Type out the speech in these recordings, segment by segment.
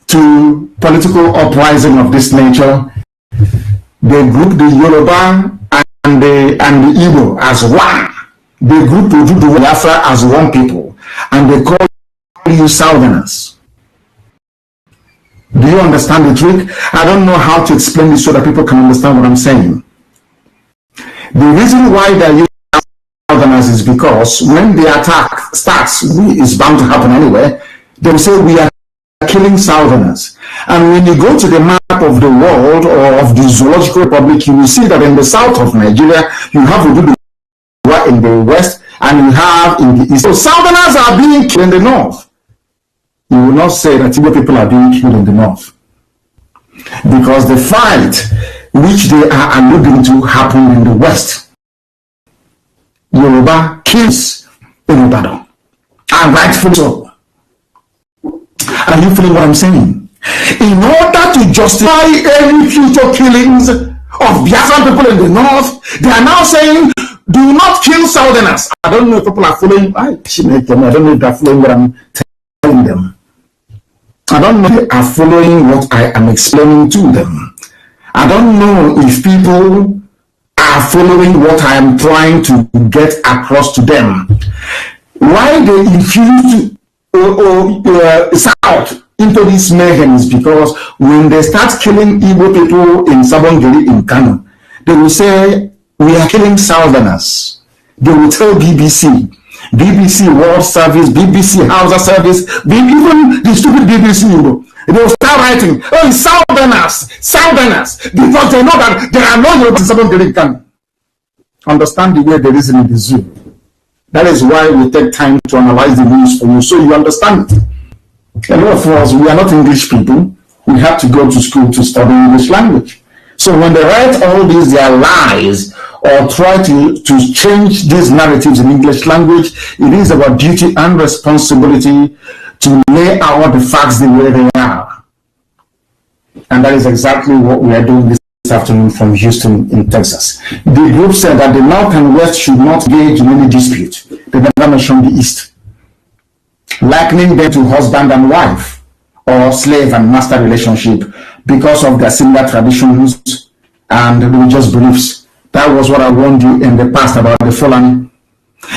to political uprising of this nature, they group the Yoruba and the Igbo as one. They group the Biafra as one people, and they call you Southerners. Do you understand the trick? I don't know how to explain this so that people can understand what I'm saying. The reason why they use Southerners is because when the attack starts, it's bound to happen anyway, they will say we are killing Southerners. And when you go to the map of the world or of the Zoological Republic, you will see that in the south of Nigeria, you have Ududu in the west and you have in the east. So Southerners are being killed in the north. You will not say that Igbo people are being killed in the north, because the fight which they are alluding to happened in the west. Yoruba kills in Ibadan, and rightfully so. Are you feeling what I'm saying? In order to justify any future killings of Biafran people in the north, they are now saying, do not kill Southerners. I don't know if people are following. I don't know if they're following what I'm telling them. I don't know if they are following what I am explaining to them. I don't know if people are following what I am trying to get across to them. Why they infuse South into this mayhem is because when they start killing Igbo people in Sabongeri in Kano, they will say, we are killing Southerners. They will tell BBC World Service, BBC Hausa Service, even the stupid BBC, they will start writing, oh, Southerners, because they know that there are no Yorubas in Sabongeri in Kano. Understand the way there is in the zoo. That is why we take time to analyze the news for you, so you understand it. A lot of us, we are not English people. We have to go to school to study English language. So when they write all these, their lies, or try to change these narratives in English language, it is our duty and responsibility to lay out the facts the way they are. And that is exactly what we are doing this afternoon from Houston in Texas. The group said that the North and West should not engage in any dispute. They never mentioned the East, likening them to husband and wife or slave and master relationship because of their similar traditions and religious beliefs. That was what I warned you in the past about the Fulani.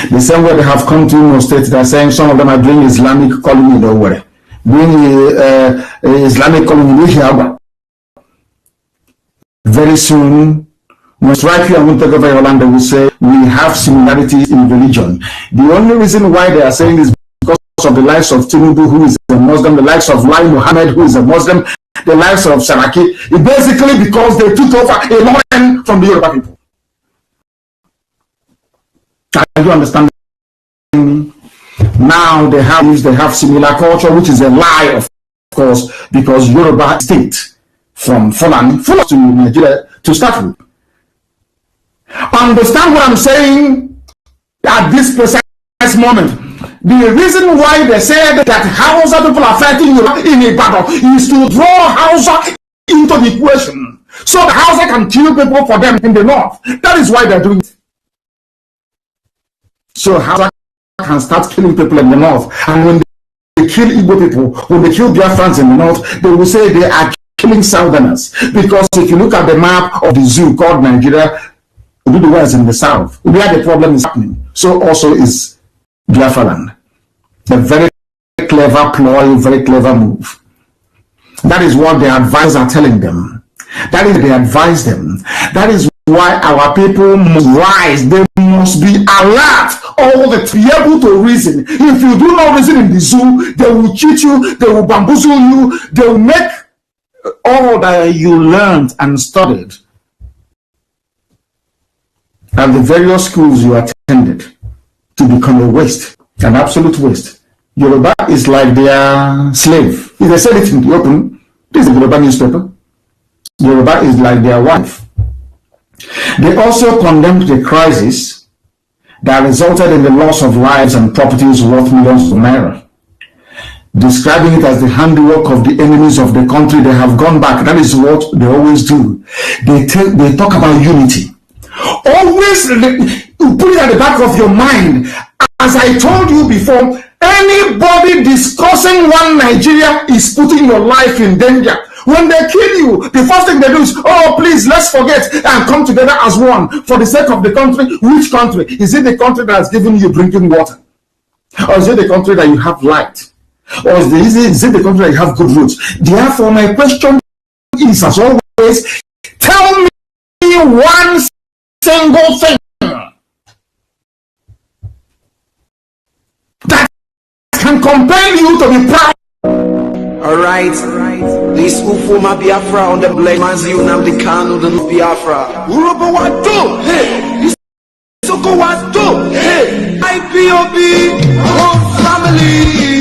The same way they have come to Imo State, they're saying some of them are doing Islamic colony nowhere. Doing Islamic colony here. Very soon, most likely I won't take over your land, they will say we have similarities in religion. The only reason why they are saying this is because of the likes of Tinubu, who is a Muslim, the likes of Lai Mohammed, who is a Muslim, the likes of Saraki. It's basically because they took over a land from the Yoruba people. Can you understand me? Now they have similar culture, which is a lie, of course, because Yoruba state from Fulani to Nigeria to start with. Understand what I'm saying at this precise moment. The reason why they said that Hausa people are fighting in Ibadan is to draw Hausa into the equation, so the Hausa can kill people for them in the north. That is why they're doing it. So Hausa can start killing people in the north, and when they kill Igbo people, when they kill Biafrans in the north, they will say they are killing Southerners. Because if you look at the map of the zoo called Nigeria, Ududuwa is in the south, where the problem is happening. So also is Biafra land. A very clever ploy, very clever move. That is what the advisors are telling them. That is they advise them. That is why our people must rise. They must be alert all the time, be able to reason. If you do not reason in the zoo, they will cheat you, they will bamboozle you, they will make all that you learned and studied at the various schools you attended to become a waste, an absolute waste. Yoruba is like their slave. If they said it in the open, this is the Yoruba newspaper. Yoruba is like their wife. They also condemned the crisis that resulted in the loss of lives and properties worth millions of naira, describing it as the handiwork of the enemies of the country. They have gone back. That is what they always do. They talk about unity. Always put it at the back of your mind. As I told you before, Anybody discussing one Nigeria is putting your life in danger. When they kill you, the first thing they do is, oh, please, let's forget and come together as one for the sake of the country. Which country? Is it the country that has given you drinking water? Or is it the country that you have light? Or is it the country that you have good roads? Therefore, my question is, as always, tell me one single thing that can compel you to be proud. Alright, this Ufuma Biafra on the blade, Mazi now the Kano, the Biafra. Urobo Wado, hey, Isoko Wado, hey, IPOB, whole family.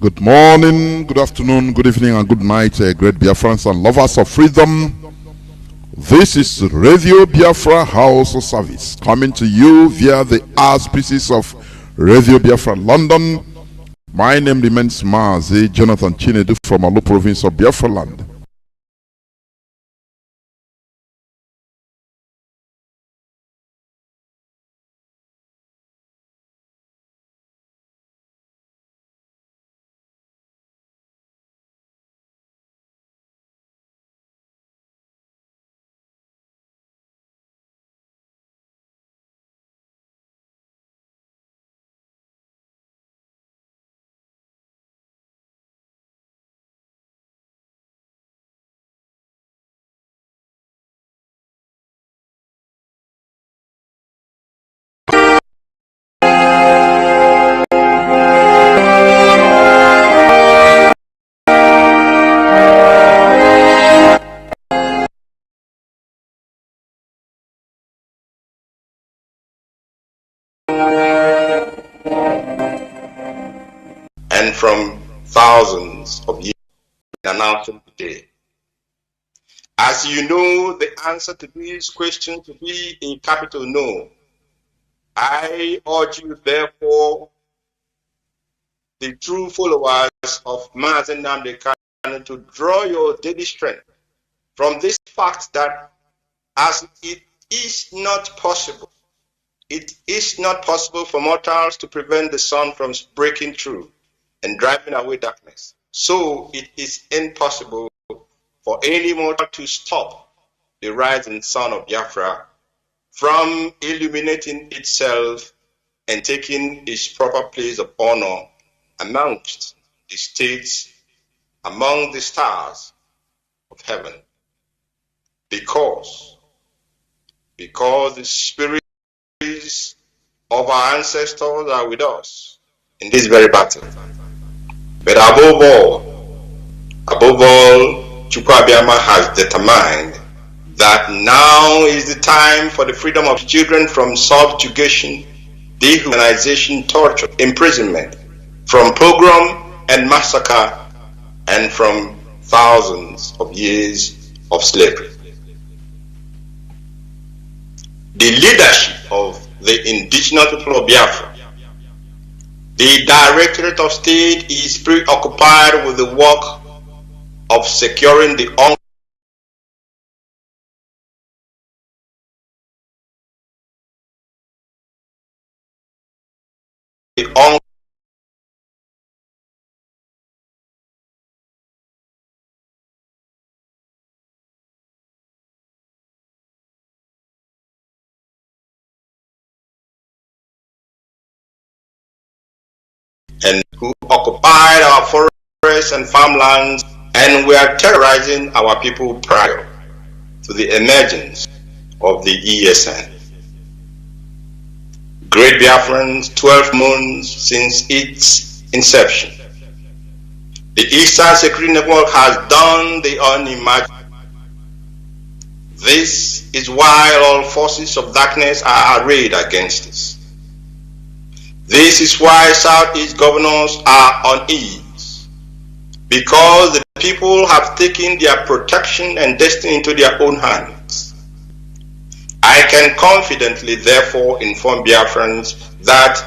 Good morning, good afternoon, good evening, and good night, great Biafrans and lovers of freedom. This is Radio Biafra House Service coming to you via the auspices of Radio Biafra London. My name remains Mazi Jonathan Chinedu from Alu province of Biafra land. And from thousands of years announcing today. As you know, the answer to this question to be a capital no. I urge you, therefore, the true followers of Mazi Nnamdi Kanu, to draw your daily strength from this fact that as it is not possible for mortals to prevent the sun from breaking through and driving away darkness, so it is impossible for any mortal to stop the rising sun of Biafra from illuminating itself and taking its proper place of honor amongst the states, among the stars of heaven. Because the spirits of our ancestors are with us in this very battle. But above all, Chukwu Abiyama has determined that now is the time for the freedom of children from subjugation, dehumanization, torture, imprisonment, from pogrom and massacre, and from thousands of years of slavery. The leadership of the indigenous people of Biafra, the Directorate of State, is preoccupied with the work of securing the and who occupied our forests and farmlands and were terrorizing our people prior to the emergence of the ESN. Great Biafrans, 12 months since its inception, the Eastern Security Network has done the unimaginable. This is why all forces of darkness are arrayed against us. This is why Southeast governors are on ease, because the people have taken their protection and destiny into their own hands. I can confidently therefore inform Biafrans that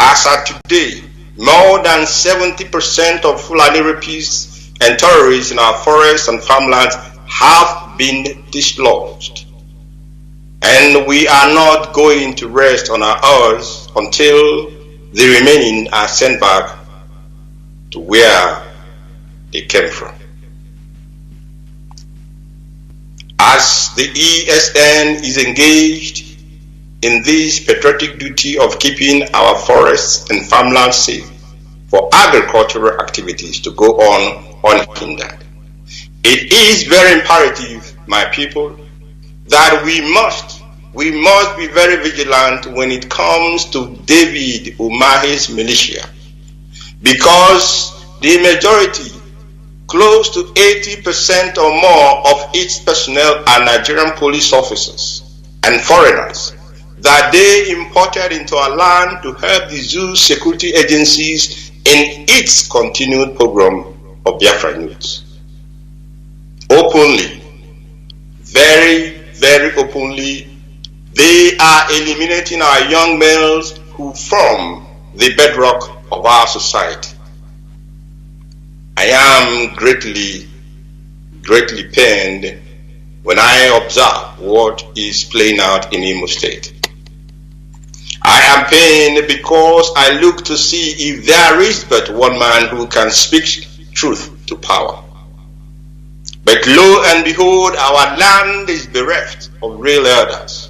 as at today, more than 70% of Fulani rapists and terrorists in our forests and farmlands have been dislodged. And we are not going to rest on our oars until the remaining are sent back to where they came from. As the ESN is engaged in this patriotic duty of keeping our forests and farmlands safe for agricultural activities to go on unhindered, it is very imperative, my people, that we must be very vigilant when it comes to David Umahi's militia, because the majority, close to 80% or more of its personnel are Nigerian police officers and foreigners that they imported into our land to help the zoo security agencies in its continued program of Biafran youth. Openly, very, very openly, they are eliminating our young males who form the bedrock of our society. I am greatly pained when I observe what is playing out in Imo State. I am pained because I look to see if there is but one man who can speak truth to power. But lo and behold, our land is bereft of real elders.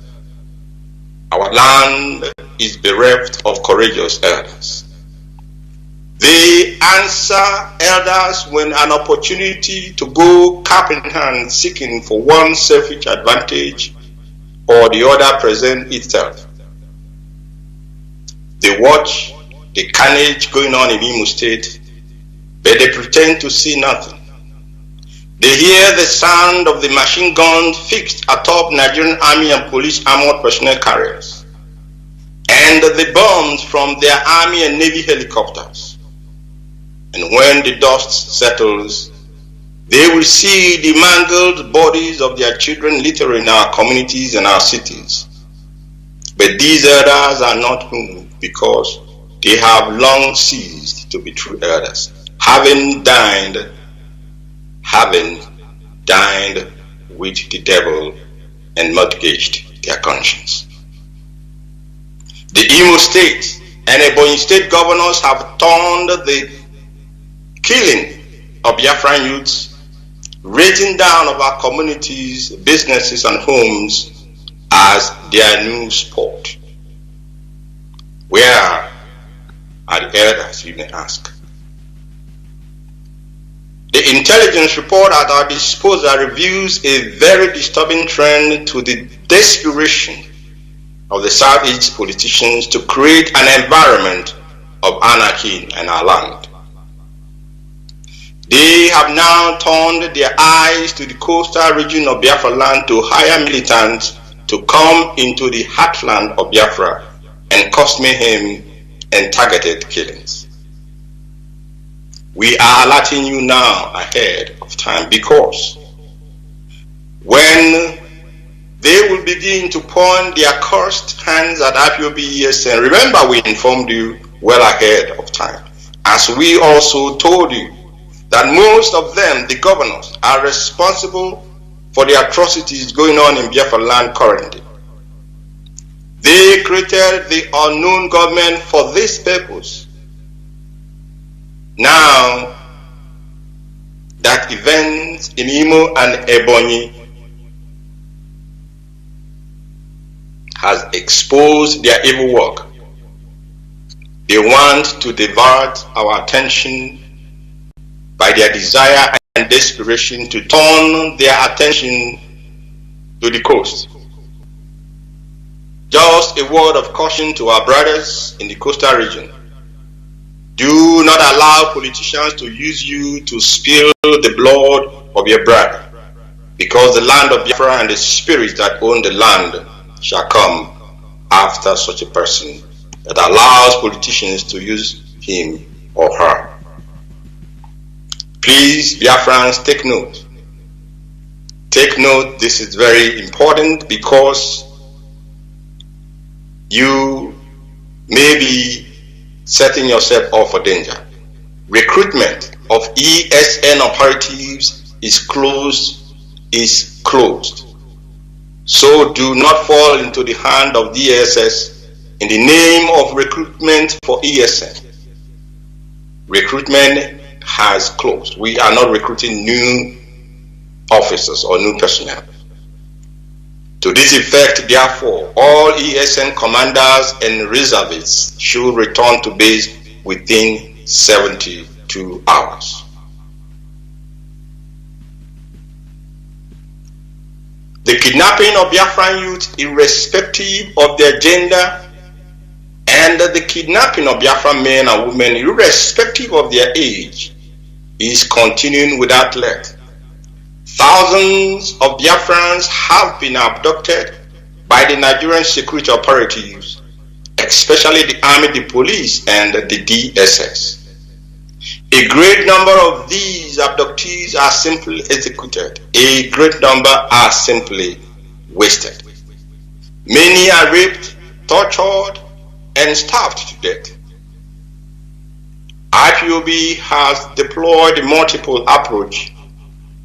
Our land is bereft of courageous elders. They answer elders when an opportunity to go cap in hand seeking for one selfish advantage or the other present itself. They watch the carnage going on in Imo State, but they pretend to see nothing. They hear the sound of the machine guns fixed atop Nigerian Army and police armored personnel carriers, and the bombs from their Army and Navy helicopters. And when the dust settles, they will see the mangled bodies of their children littering our communities and our cities. But these elders are not moved because they have long ceased to be true elders, having dined with the devil and mortgaged their conscience. The Imo State and Ebonyi State governors have turned the killing of Biafran youths, raising down of our communities, businesses and homes as their new sport. Where are the elders, you may ask? The intelligence report at our disposal reveals a very disturbing trend to the desperation of the Southeast politicians to create an environment of anarchy in our land. They have now turned their eyes to the coastal region of Biafra land to hire militants to come into the heartland of Biafra and cause mayhem and targeted killings. We are alerting you now ahead of time, because when they will begin to point their cursed hands at IPOB and remember we informed you well ahead of time, as we also told you that most of them, the governors, are responsible for the atrocities going on in Biafra land currently. They created the unknown government for this purpose. Now that events in Imo and Ebonyi has exposed their evil work, they want to divert our attention by their desire and desperation to turn their attention to the coast. Just a word of caution to our brothers in the coastal region. Do not allow politicians to use you to spill the blood of your brother, because the land of Biafra and the spirits that own the land shall come after such a person that allows politicians to use him or her. Please, Biafrans, take note. Take note, this is very important, because you may be setting yourself up for danger. Recruitment of ESN operatives is closed. So do not fall into the hand of DSS in the name of recruitment for ESN. Recruitment has closed. We are not recruiting new officers or new personnel. To this effect, therefore, all ESN commanders and reservists should return to base within 72 hours. The kidnapping of Biafran youth, irrespective of their gender, and the kidnapping of Biafran men and women, irrespective of their age, is continuing without let. Thousands of Biafrans have been abducted by the Nigerian security operatives, especially the army, the police, and the DSS. A great number of these abductees are simply executed. A great number are simply wasted. Many are raped, tortured, and starved to death. IPOB has deployed a multiple approach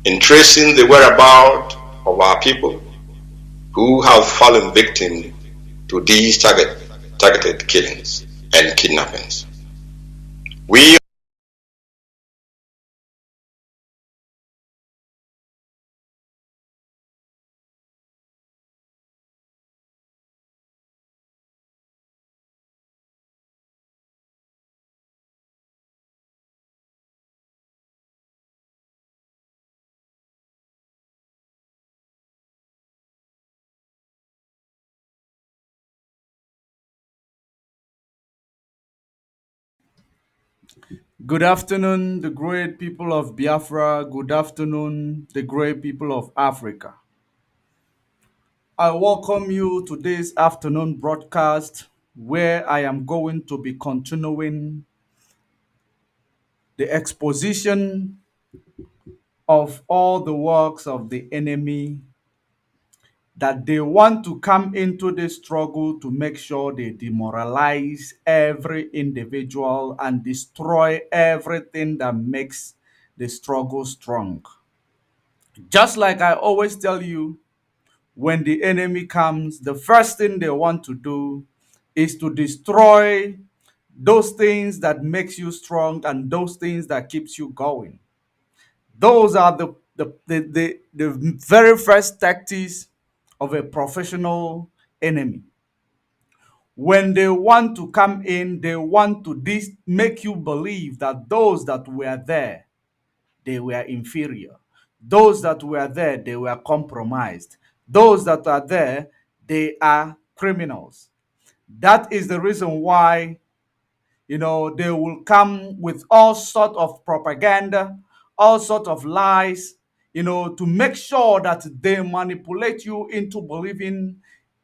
in tracing the whereabouts of our people who have fallen victim to these targeted killings and kidnappings. We Good afternoon, the great people of Biafra. Good afternoon, the great people of Africa. I welcome you to this afternoon broadcast where I am going to be continuing the exposition of all the works of the enemy that they want to come into this struggle to make sure they demoralize every individual and destroy everything that makes the struggle strong. Just like I always tell you, when the enemy comes, the first thing they want to do is to destroy those things that makes you strong and those things that keeps you going. Those are the very first tactics of a professional enemy. When they want to come in, they want to make you believe that those that were there, they were inferior. Those that were there, they were compromised. Those that are there, they are criminals. That is the reason why, they will come with all sort of propaganda, all sort of lies, to make sure that they manipulate you into believing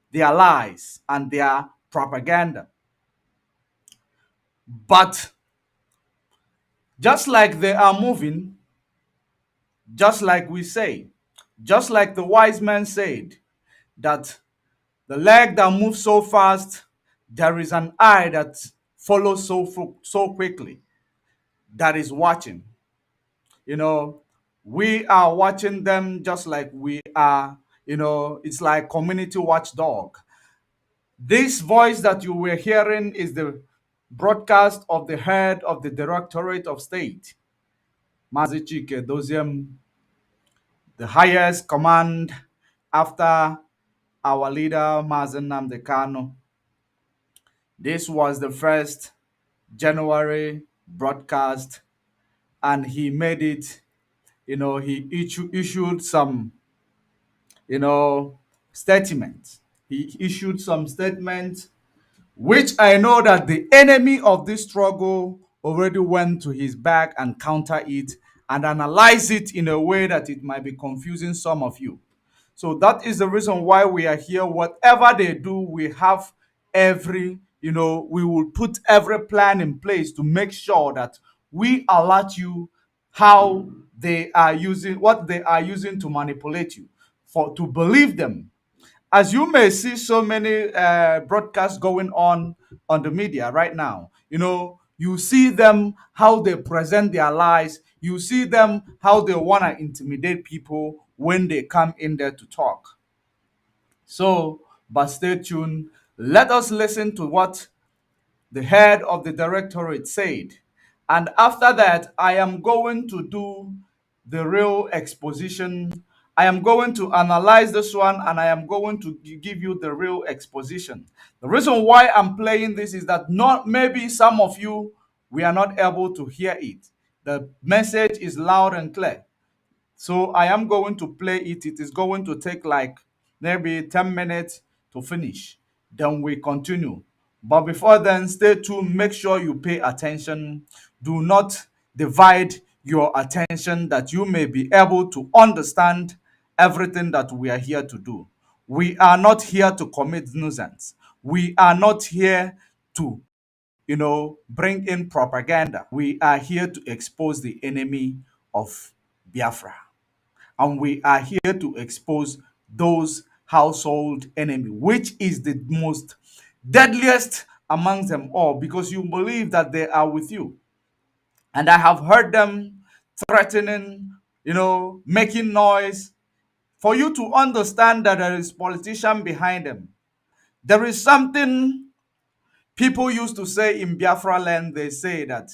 their lies and their propaganda. But just like they are moving, just like we say, just like the wise man said, that the leg that moves so fast, there is an eye that follows so quickly that is watching. We are watching them just like we are, it's like community watchdog. This voice that you were hearing is the broadcast of the head of the Directorate of State, Mazi Chike Doziem, the highest command after our leader Mazen Namdekano. This was the first January broadcast, and he made it. He issued some, you know, statements. He issued some statements, which I know that the enemy of this struggle already went to his back and counter it and analyze it in a way that it might be confusing some of you. So that is the reason why we are here. Whatever they do, we have we will put every plan in place to make sure that we alert you how they are using what they are using to manipulate you for to believe them. As you may see so many broadcasts going on the media right now, you see them how they present their lies. You see them how they want to intimidate people when they come in there to talk. So, but stay tuned. Let us listen to what the head of the directorate said. And after that, I am going to do the real exposition. I am going to analyze this one and I am going to give you the real exposition. The reason why I'm playing this is that not maybe some of you we are not able to hear it. The message is loud and clear. So I am going to play it. It is going to take like maybe 10 minutes to finish. Then we continue. But before then, stay tuned. Make sure you pay attention. Do not divide your attention that you may be able to understand everything that we are here to do. We are not here to commit nuisance. We are not here to bring in propaganda. We are here to expose the enemy of Biafra. And we are here to expose those household enemy, which is the most deadliest amongst them all, because you believe that they are with you. And I have heard them threatening, making noise for you to understand that there is politician behind them. There is something people used to say in Biafra land. They say that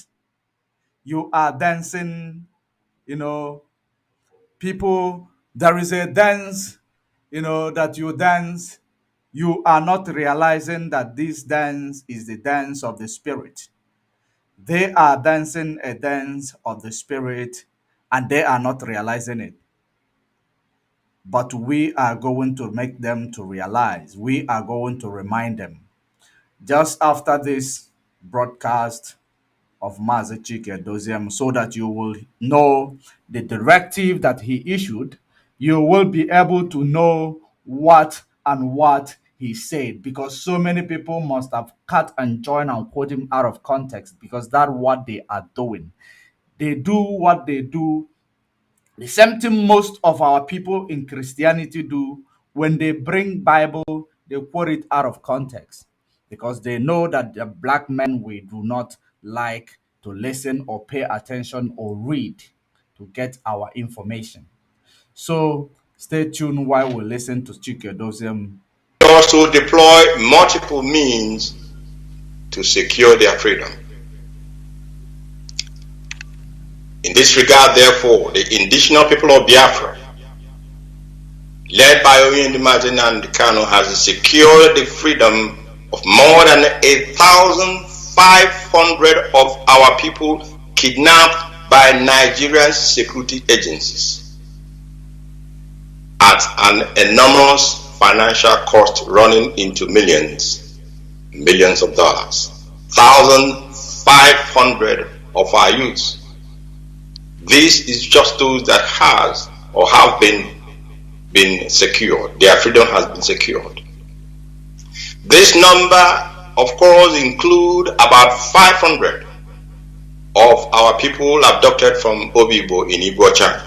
you are dancing, you know, people, there is a dance, that you dance. You are not realizing that this dance is the dance of the spirit. They are dancing a dance of the spirit and they are not realizing it. But we are going to make them to realize. We are going to remind them. Just after this broadcast of Mazi Chike Doziem, so that you will know the directive that he issued, you will be able to know what he said, because so many people must have cut and join and quote him out of context, because that's what they are doing. They do what they do, the same thing most of our people in Christianity do. When they bring Bible, they quote it out of context, because they know that the black men, we do not like to listen or pay attention or read to get our information. So stay tuned while we listen to Chike Doziem. They also deploy multiple means to secure their freedom. In this regard, therefore, the indigenous people of Biafra, led by Oyindi Mazi Kano, has secured the freedom of more than 1,500 of our people kidnapped by Nigerian security agencies at an enormous financial cost running into millions of dollars. 1,500 of our youths. This is just those that has or have been secured. Their freedom has been secured. This number, of course, include about 500 of our people abducted from Obibo in Igbocha.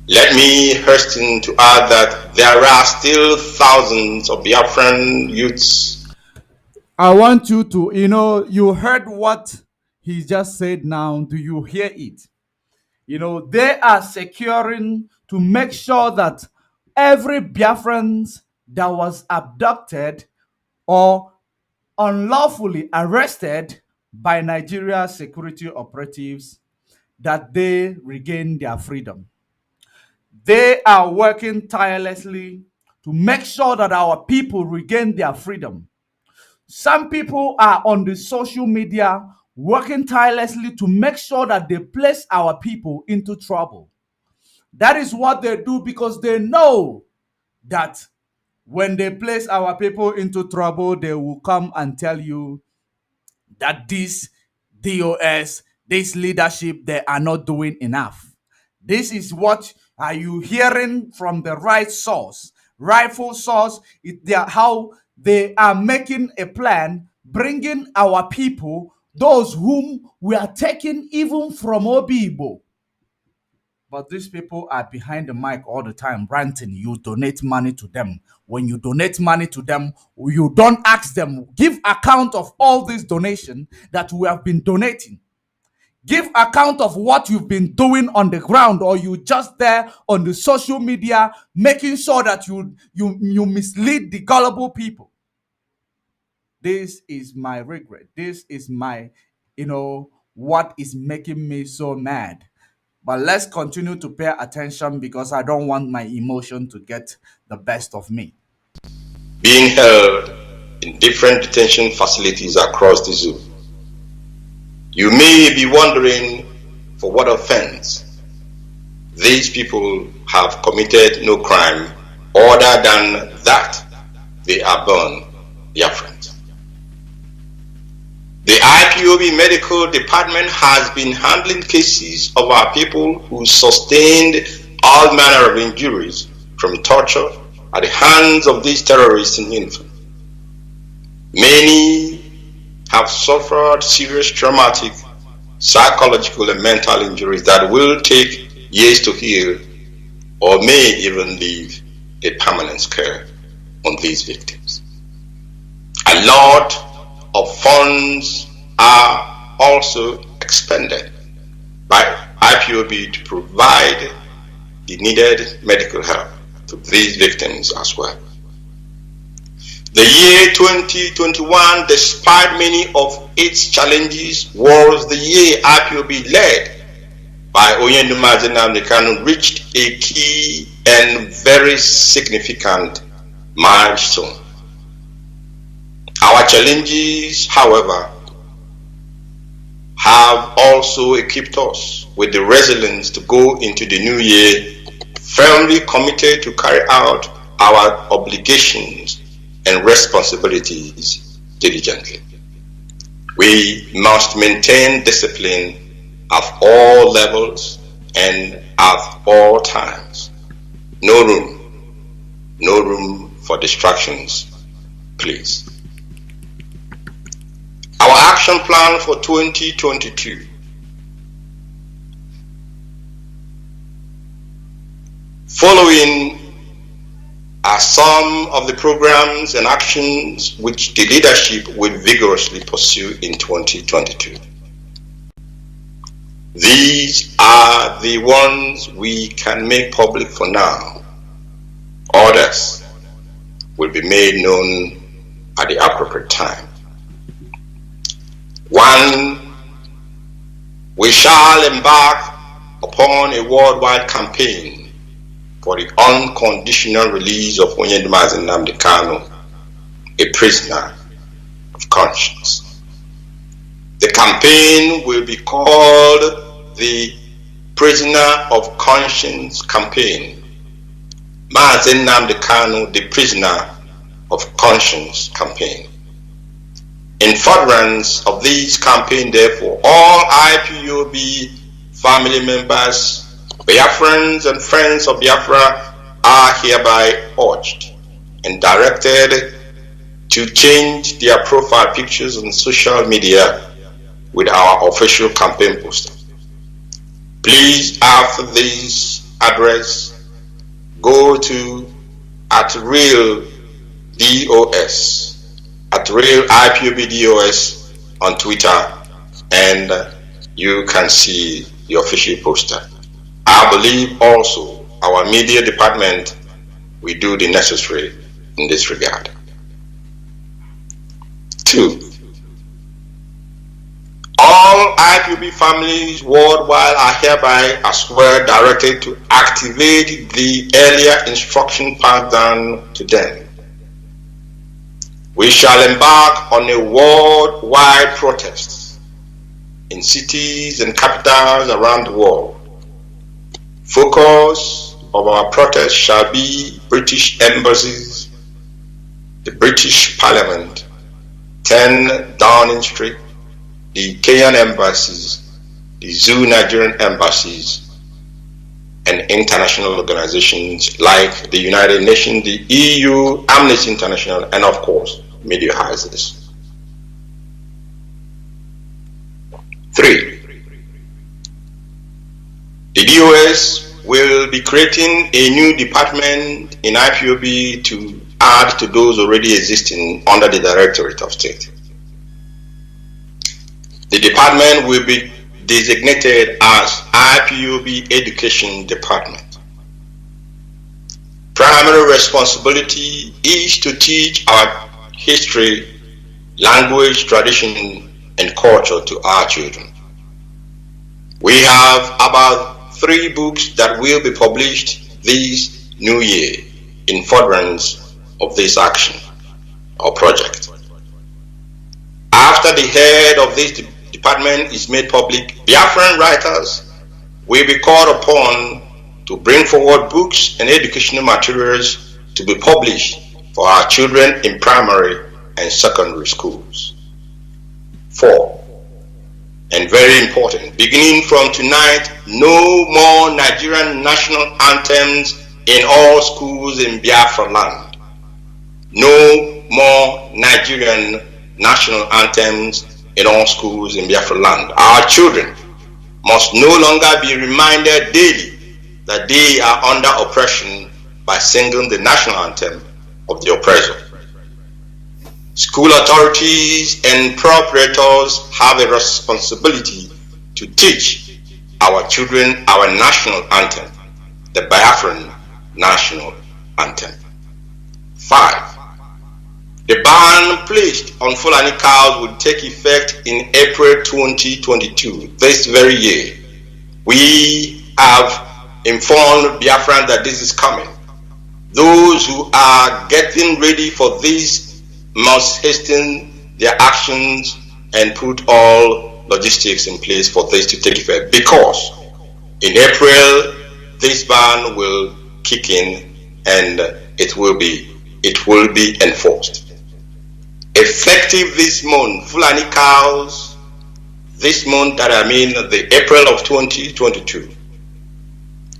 Let me hasten to add that there are still thousands of Biafran youths. I want you to, you heard what he just said now. Do you hear it? They are securing to make sure that every Biafran that was abducted or unlawfully arrested by Nigeria security operatives, that they regain their freedom. They are working tirelessly to make sure that our people regain their freedom. Some people are on the social media working tirelessly to make sure that they place our people into trouble. That is what they do because they know that when they place our people into trouble, they will come and tell you that this DOS, this leadership, they are not doing enough. This is what are you hearing from the right source, rightful source. How they are making a plan, bringing our people, those whom we are taking even from Obibo. But these people are behind the mic all the time ranting. You donate money to them. When you donate money to them, you don't ask them, give account of all this donation that we have been donating. Give account of what you've been doing on the ground, or you just there on the social media making sure that you mislead the gullible people. This is my regret. This is my, what is making me so mad. But let's continue to pay attention because I don't want my emotion to get the best of me. Being held in different detention facilities across the zoo. You may be wondering for what offense. These people have committed no crime other than that they are born Biafrans. The IPOB medical department has been handling cases of our people who sustained all manner of injuries from torture at the hands of these terrorists in uniform. Many have suffered serious traumatic, psychological and mental injuries that will take years to heal or may even leave a permanent scar on these victims. A lot of funds are also expended by IPOB to provide the needed medical help to these victims as well. The year 2021, despite many of its challenges, was the year IPOB led by Mazi reached a key and very significant milestone. Our challenges, however, have also equipped us with the resilience to go into the new year firmly committed to carry out our obligations and responsibilities diligently. We must maintain discipline at all levels and at all times. No room for distractions, please. Our action plan for 2022. Following are some of the programs and actions which the leadership will vigorously pursue in 2022. These are the ones we can make public for now. Others will be made known at the appropriate time. 1. We shall embark upon a worldwide campaign for the unconditional release of Mazi, a prisoner of conscience. The campaign will be called the Prisoner of Conscience Campaign. Mazi, the Prisoner of Conscience Campaign. In furtherance of this campaign, therefore, all IPOB family members, Biafrans and friends of Biafra are hereby urged and directed to change their profile pictures on social media with our official campaign poster. Please, after this address, go to @real DOS, @real IPOB DOS on Twitter, and you can see the official poster. I believe also our media department will do the necessary in this regard. 2. All IPOB families worldwide are hereby as well directed to activate the earlier instruction passed down to them. We shall embark on a worldwide protest in cities and capitals around the world. Focus of our protest shall be British embassies, the British Parliament, 10 Downing Street, the Kenyan embassies, the Zoo Nigerian embassies, and international organizations like the United Nations, the EU, Amnesty International, and of course, media houses. 3. The DOS will be creating a new department in IPOB to add to those already existing under the Directorate of State. The department will be designated as IPOB Education Department. Primary responsibility is to teach our history, language, tradition, and culture to our children. We have about 3 books that will be published this new year in furtherance of this action or project. After the head of this department is made public, Biafran writers will be called upon to bring forward books and educational materials to be published for our children in primary and secondary schools. 4. And very important, beginning from tonight, no more Nigerian national anthems in all schools in Biafra land. No more Nigerian national anthems in all schools in Biafra land. Our children must no longer be reminded daily that they are under oppression by singing the national anthem of the oppressor. School authorities and proprietors have a responsibility to teach our children our national anthem, the Biafran national anthem. 5. The ban placed on Fulani cows will take effect in April 2022, this very year. We have informed Biafran that this is coming. Those who are getting ready for this must hasten their actions and put all logistics in place for this to take effect, because in April this ban will kick in and it will be enforced. Effective this month, Fulani cows, this month that I mean the April of 2022,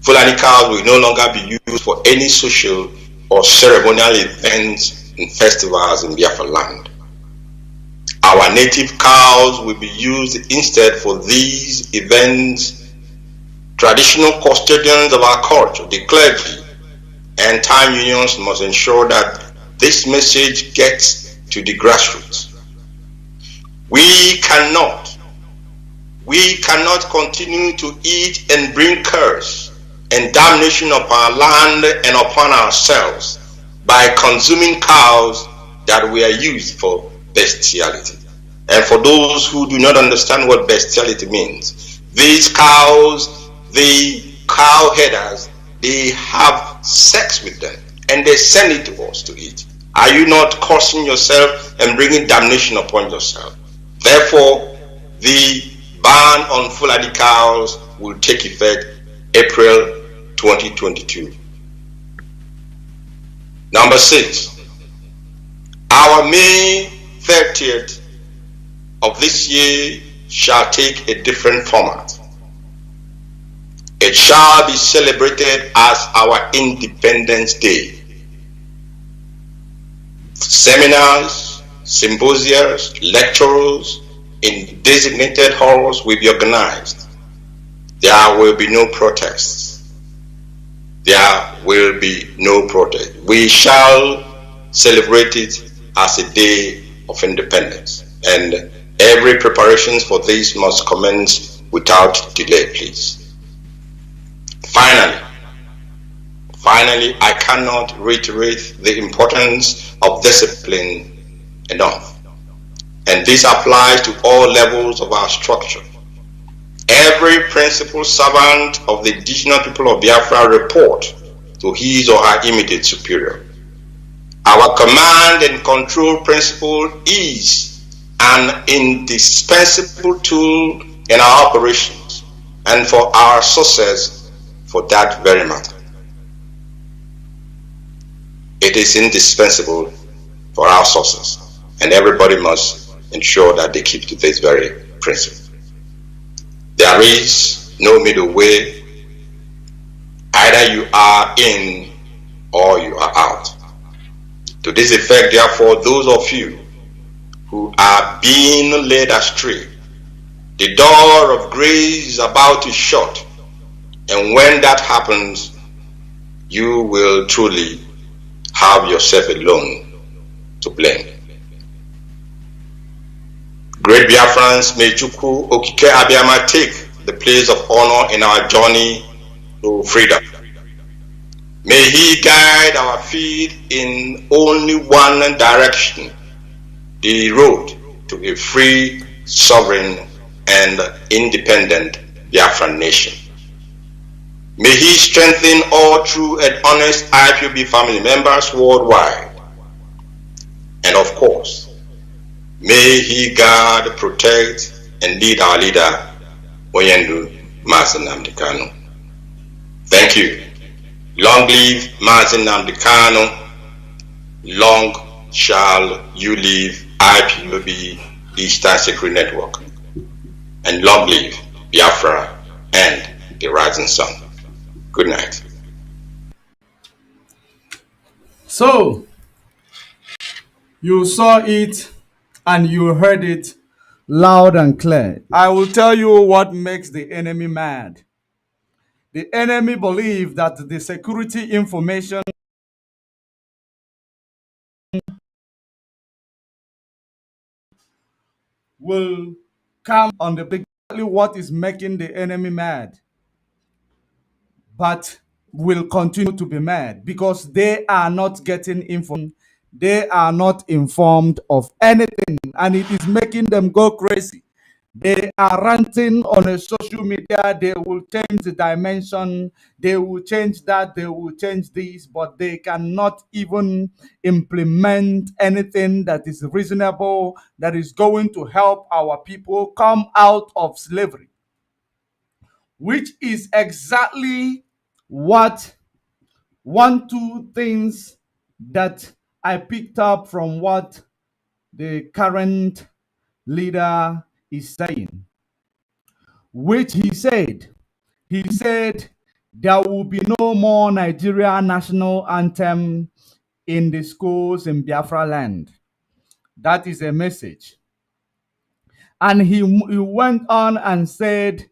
Fulani cows will no longer be used for any social or ceremonial events and festivals in Biafra land. Our native cows will be used instead for these events. Traditional custodians of our culture, the clergy and time unions, must ensure that this message gets to the grassroots. We cannot continue to eat and bring curse and damnation upon our land and upon ourselves by consuming cows that were used for bestiality. And for those who do not understand what bestiality means, these cows, the cow headers, they have sex with them and they send it to us to eat. Are you not cursing yourself and bringing damnation upon yourself? Therefore, the ban on Fulani cows will take effect April 2022. Number 6, our May 30th of this year shall take a different format. It shall be celebrated as our Independence Day. Seminars, symposiums, lectures in designated halls will be organized. There will be no protests. There will be no protest. We shall celebrate it as a day of independence, and every preparations for this must commence without delay, please. Finally, Finally, I cannot reiterate the importance of discipline enough. And this applies to all levels of our structure. Every principal servant of the indigenous people of Biafra report to his or her immediate superior. Our command and control principle is an indispensable tool in our operations and for our success for that very matter. It is indispensable for our success, and everybody must ensure that they keep to this very principle. There is no middle way. Either you are in or you are out. To this effect, therefore, those of you who are being led astray, the door of grace is about to shut, and when that happens, you will truly have yourself alone to blame. Great Biafrans, may Chukwu Okike Abiyama take the place of honor in our journey to freedom. May he guide our feet in only one direction, the road to a free, sovereign, and independent Biafran nation. May he strengthen all true and honest IPOB family members worldwide. And of course, may he guard, protect, and lead our leader, Oyendu Mazi Nnamdi Kanu. Thank you. Long live Mazi Nnamdi Kanu. Long shall you live IPOB Eastern Secret Network. And long live Biafra and the rising sun. Good night. So, you saw it and you heard it loud and clear. I will tell you what makes the enemy mad. The enemy believes that the security information will come on the big, what is making the enemy mad, but will continue to be mad because they are not getting information. They are not informed of anything, and it is making them go crazy. They are ranting on a social media. They will change the dimension. They will change that. They will change this, but they cannot even implement anything that is reasonable, that is going to help our people come out of slavery, which is exactly what two things that I picked up from what the current leader is saying, which he said there will be no more Nigeria national anthem in the schools in Biafra land. That is a message. And he went on and said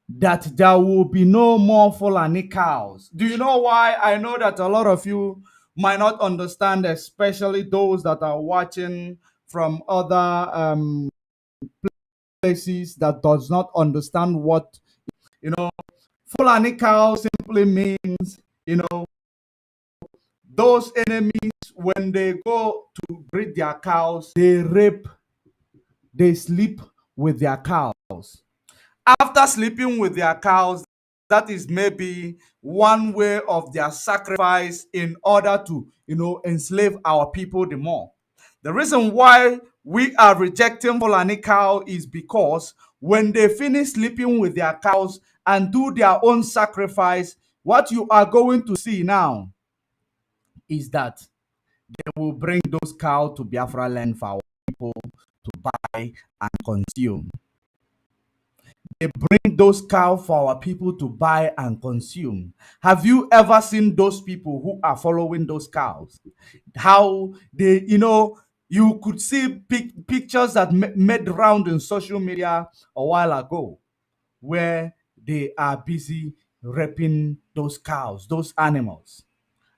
that there will be no more Fulani cows. Do you know why? I know that a lot of you might not understand, especially those that are watching from other places that does not understand what, Fulani cow simply means, those enemies, when they go to breed their cows, they rape, they sleep with their cows. After sleeping with their cows, that is maybe one way of their sacrifice in order to, enslave our people the more. The reason why we are rejecting Fulani cow is because when they finish sleeping with their cows and do their own sacrifice, what you are going to see now is that they will bring those cows to Biafra land for our people to buy and consume. They bring those cows for our people to buy and consume. Have you ever seen those people who are following those cows? How they, you could see pictures that made round in social media a while ago where they are busy raping those cows, those animals.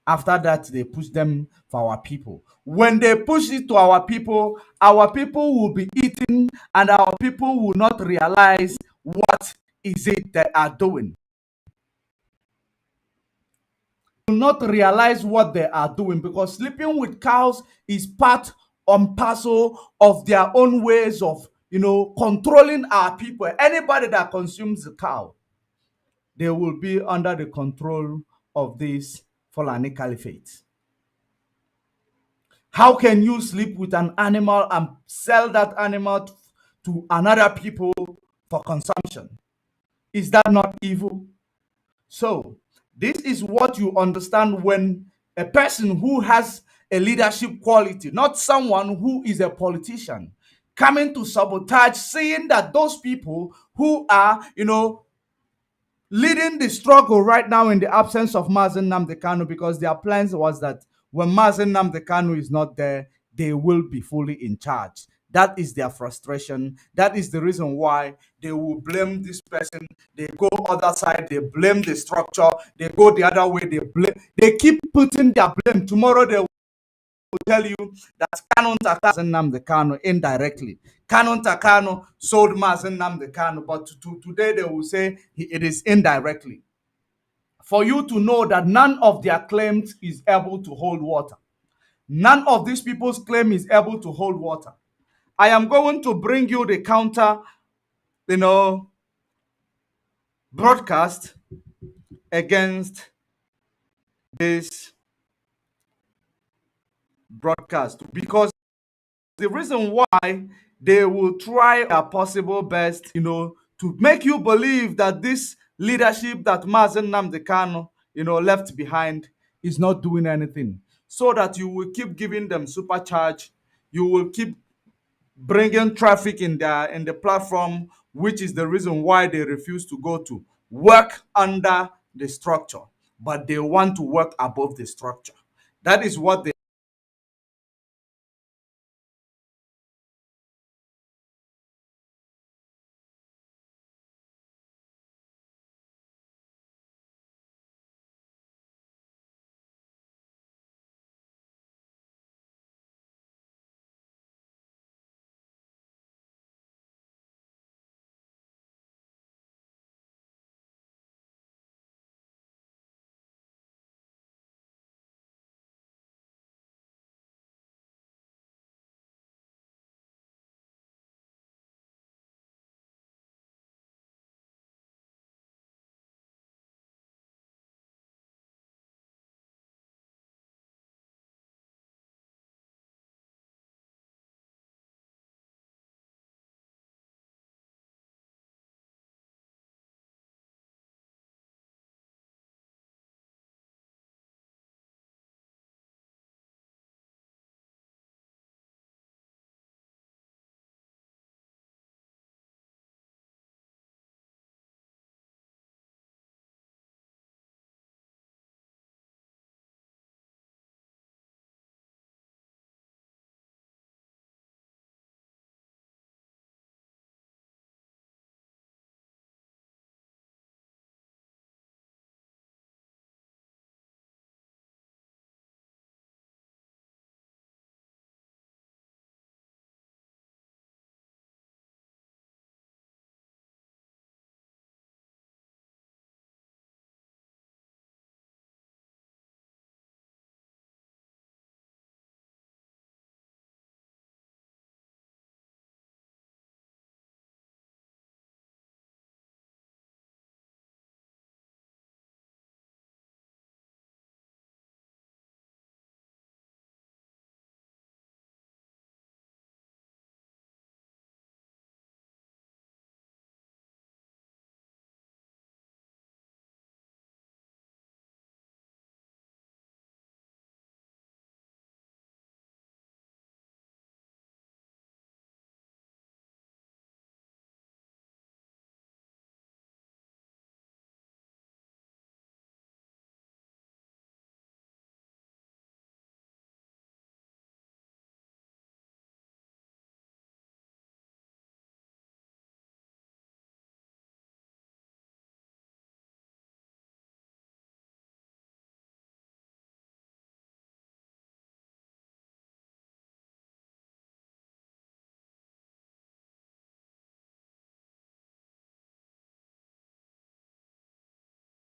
After that, they push them for our people. When they push it to our people will be eating, and our people will not realize what is it they are doing. not realize what they are doing, because sleeping with cows is part and parcel of their own ways of, controlling our people. Anybody that consumes the cow, they will be under the control of this Fulani Caliphate. How can you sleep with an animal and sell that animal to another people for consumption? Is that not evil? So, this is what you understand when a person who has a leadership quality, not someone who is a politician, coming to sabotage, seeing that those people who are, leading the struggle right now in the absence of Mazi Nnamdi Kanu, because their plans was that when Mazi Nnamdi Kanu is not there, they will be fully in charge. That is their frustration. That is the reason why they will blame this person. They go other side. They blame the structure. They go the other way. They keep putting their blame. Tomorrow they will tell you that Kanu Mazi Nnamdi Kanu indirectly. Kanu Kanu sold Mazi Nnamdi Kanu, but today they will say it is indirectly. For you to know that none of their claims is able to hold water. None of these people's claim is able to hold water. I am going to bring you the counter, broadcast against this broadcast, because the reason why they will try their possible best, to make you believe that this leadership that Mazi Nnamdi Kanu, left behind is not doing anything, so that you will keep giving them supercharge. You will keep bringing traffic in the platform, which is the reason why they refuse to go to work under the structure, but they want to work above the structure. That is what they